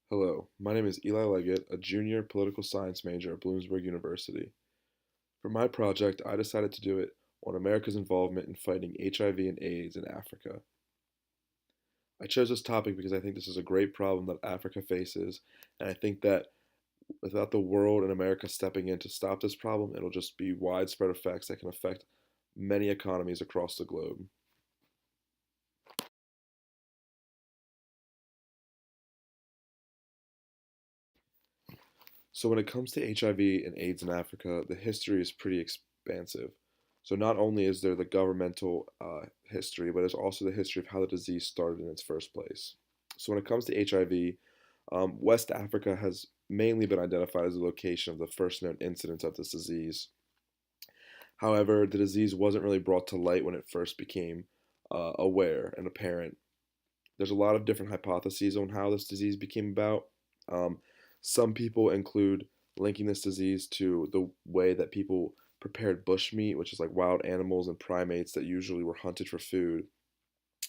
Hello, my name is Eli Leggett, a junior political science major at Bloomsburg University. For my project, I decided to do it on America's involvement in fighting HIV and AIDS in Africa. I chose this topic because I think this is a great problem that Africa faces, and I think that without the world and America stepping in to stop this problem, it'll just be widespread effects that can affect many economies across the globe. So when it comes to HIV and AIDS in Africa, the history is pretty expansive. So not only is there the governmental history, but there's also the history of how the disease started in its first place. So when it comes to HIV, West Africa has mainly been identified as the location of the first known incidence of this disease. However, the disease wasn't really brought to light when it first became aware and apparent. There's a lot of different hypotheses on how this disease became about. Um, some people include linking this disease to the way that people prepared bushmeat, which is like wild animals and primates that usually were hunted for food.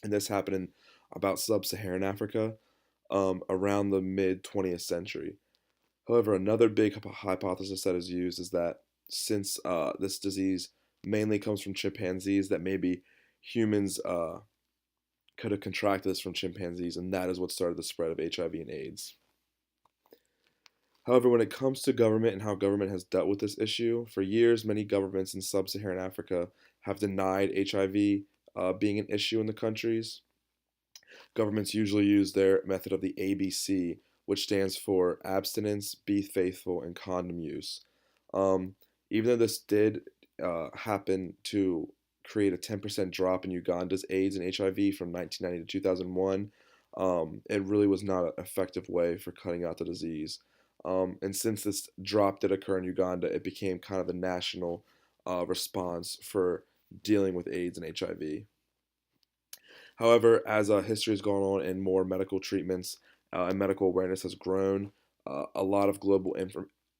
And this happened in about sub Saharan Africa around the mid 20th century. However, another big hypothesis that is used is that since this disease mainly comes from chimpanzees, that maybe humans could have contracted this from chimpanzees, and that is what started the spread of HIV and AIDS. However, when it comes to government and how government has dealt with this issue, for years, many governments in sub Saharan Africa have denied HIV being an issue in the countries. Governments usually use their method of the ABC, which stands for abstinence, be faithful, and condom use. Um, Even though this did happen to create a 10% drop in Uganda's AIDS and HIV from 1990 to 2001, it really was not an effective way for cutting out the disease. And since this drop did occur in Uganda, it became kind of the national response for dealing with AIDS and HIV. However, as history has gone on and more medical treatments and medical awareness has grown, a lot of global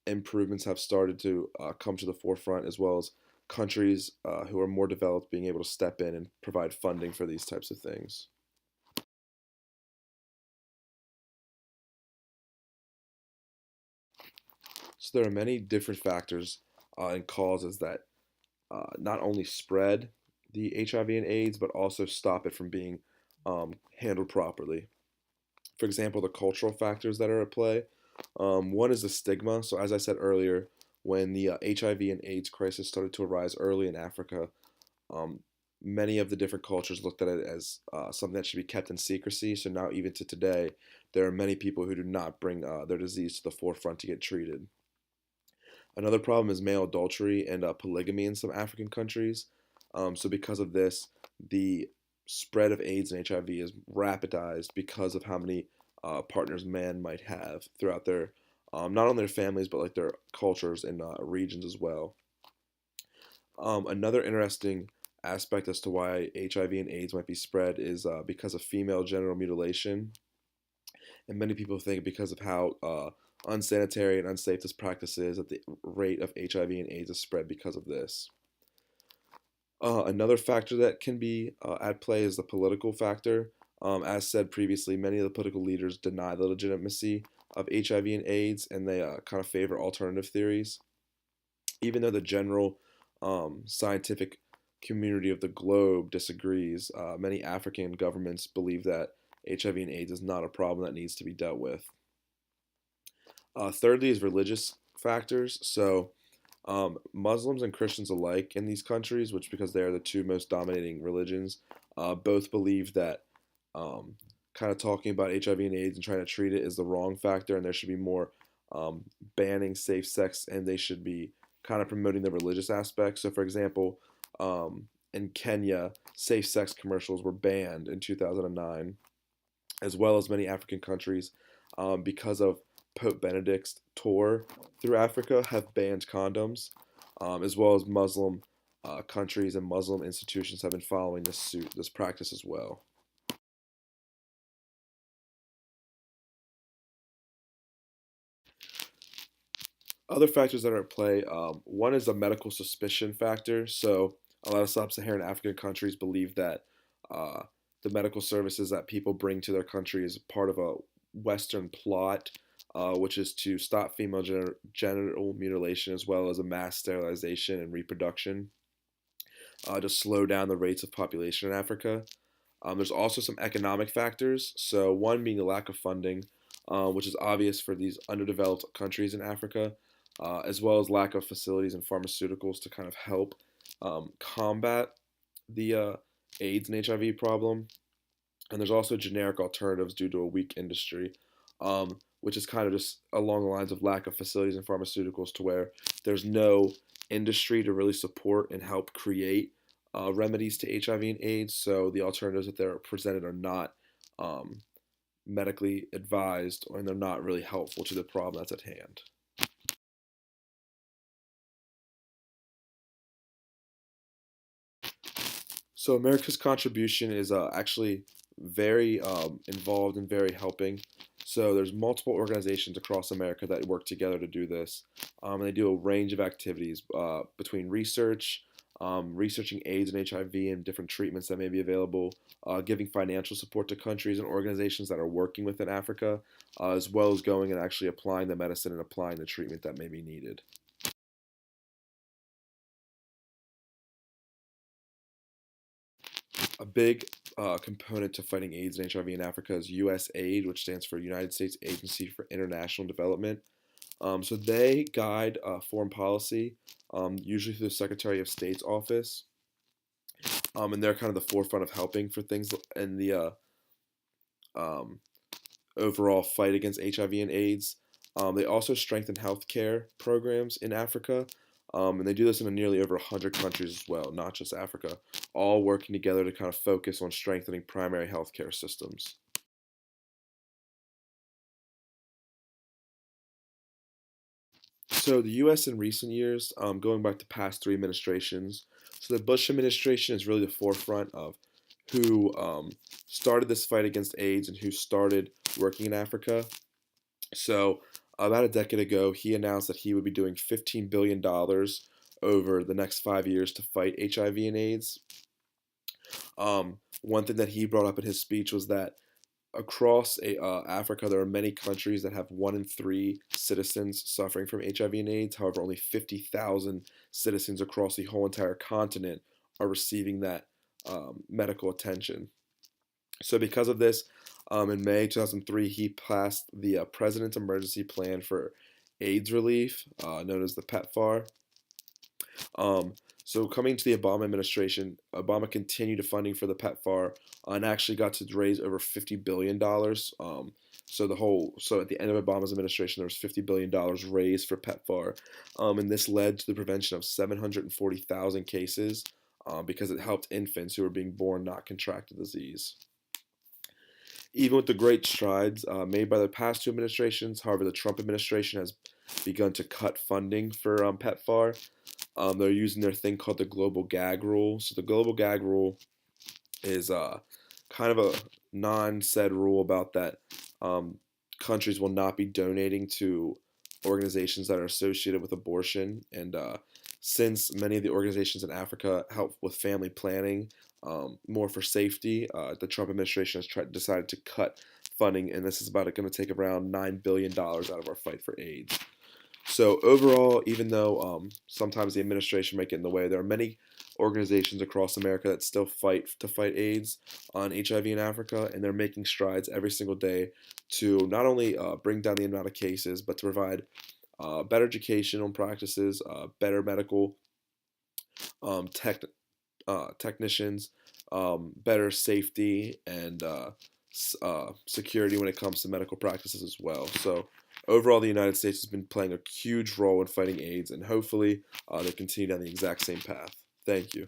improvements have started to come to the forefront, as well as countries who are more developed being able to step in and provide funding for these types of things. So there are many different factors and causes that not only spread the HIV and AIDS, but also stop it from being handled properly. For example, the cultural factors that are at play. One is the stigma. So, as I said earlier, when the HIV and AIDS crisis started to arise early in Africa, um, many of the different cultures looked at it as something that should be kept in secrecy. So now, even to today, there are many people who do not bring their disease to the forefront to get treated. Another problem is male adultery and polygamy in some African countries. So because of this, the spread of AIDS and HIV is rapidized because of how many partners men might have throughout their not only their families but like their cultures and regions as well. Another interesting aspect as to why HIV and AIDS might be spread is because of female genital mutilation, and many people think because of how unsanitary and unsafe this practice is, that the rate of HIV and AIDS is spread because of this. Another factor that can be at play is the political factor. As said previously, many of the political leaders deny the legitimacy of HIV and AIDS, and they kind of favor alternative theories. Even though the general scientific community of the globe disagrees, many African governments believe that HIV and AIDS is not a problem that needs to be dealt with. Thirdly, is religious factors. So, Muslims and Christians alike in these countries, which because they are the two most dominating religions, both believe that um, kind of talking about HIV and AIDS and trying to treat it is the wrong factor, and there should be more banning safe sex, and they should be kind of promoting the religious aspect. So, for example, in Kenya, safe sex commercials were banned in 2009, as well as many African countries, because of Pope Benedict's tour through Africa, have banned condoms, as well as Muslim countries and Muslim institutions have been following this suit, this practice as well. Other factors that are at play, one is the medical suspicion factor. So a lot of sub-Saharan African countries believe that uh, the medical services that people bring to their country is part of a Western plot, which is to stop female genital mutilation as well as a mass sterilization and reproduction, to slow down the rates of population in Africa. There's also some economic factors. So, one being the lack of funding, which is obvious for these underdeveloped countries in Africa, as well as lack of facilities and pharmaceuticals to kind of help combat the AIDS and HIV problem. And there's also generic alternatives due to a weak industry, which is kind of just along the lines of lack of facilities and pharmaceuticals, to where there's no industry to really support and help create remedies to HIV and AIDS. So the alternatives that they're presented are not um, medically advised, and they're not really helpful to the problem that's at hand. So America's contribution is actually very involved and very helping. So there's multiple organizations across America that work together to do this. And they do a range of activities between research, researching AIDS and HIV and different treatments that may be available, giving financial support to countries and organizations that are working within Africa, as well as going and actually applying the medicine and applying the treatment that may be needed. A big component to fighting AIDS and HIV in Africa is USAID, which stands for United States Agency for International Development. So they guide foreign policy, usually through the Secretary of State's office, and they're kind of the forefront of helping for things in the um, overall fight against HIV and AIDS. They also strengthen healthcare programs in Africa, and they do this in nearly over 100 countries as well, not just Africa, all working together to kind of focus on strengthening primary healthcare systems. So the U.S. in recent years, going back to past three administrations, so the Bush administration is really the forefront of who started this fight against AIDS and who started working in Africa. So about a decade ago, he announced that he would be doing $15 billion over the next 5 years to fight HIV and AIDS. One thing that he brought up in his speech was that across Africa, there are many countries that have 1 in 3 citizens suffering from HIV and AIDS. However, only 50,000 citizens across the whole entire continent are receiving that medical attention. So, because of this, in May 2003, he passed the President's Emergency Plan for AIDS Relief, known as the PEPFAR. Um, so coming to the Obama administration, Obama continued funding for the PEPFAR and actually got to raise over $50 billion. So at the end of Obama's administration, there was $50 billion raised for PEPFAR, and this led to the prevention of 740,000 cases because it helped infants who were being born not contract the disease. Even with the great strides made by the past two administrations, however, the Trump administration has begun to cut funding for PEPFAR. They're using their thing called the Global Gag Rule. So the Global Gag Rule is kind of a non-said rule about that countries will not be donating to organizations that are associated with abortion. And since many of the organizations in Africa help with family planning, more for safety, the Trump administration has decided to cut funding, and this is about going to take around $9 billion out of our fight for AIDS. So overall, even though sometimes the administration might get in the way, there are many organizations across America that still fight to fight AIDS on HIV in Africa, and they're making strides every single day to not only bring down the amount of cases, but to provide better educational practices, better medical tech technicians, better safety and security when it comes to medical practices as well. So overall, the United States has been playing a huge role in fighting AIDS, and hopefully they continue down the exact same path. Thank you.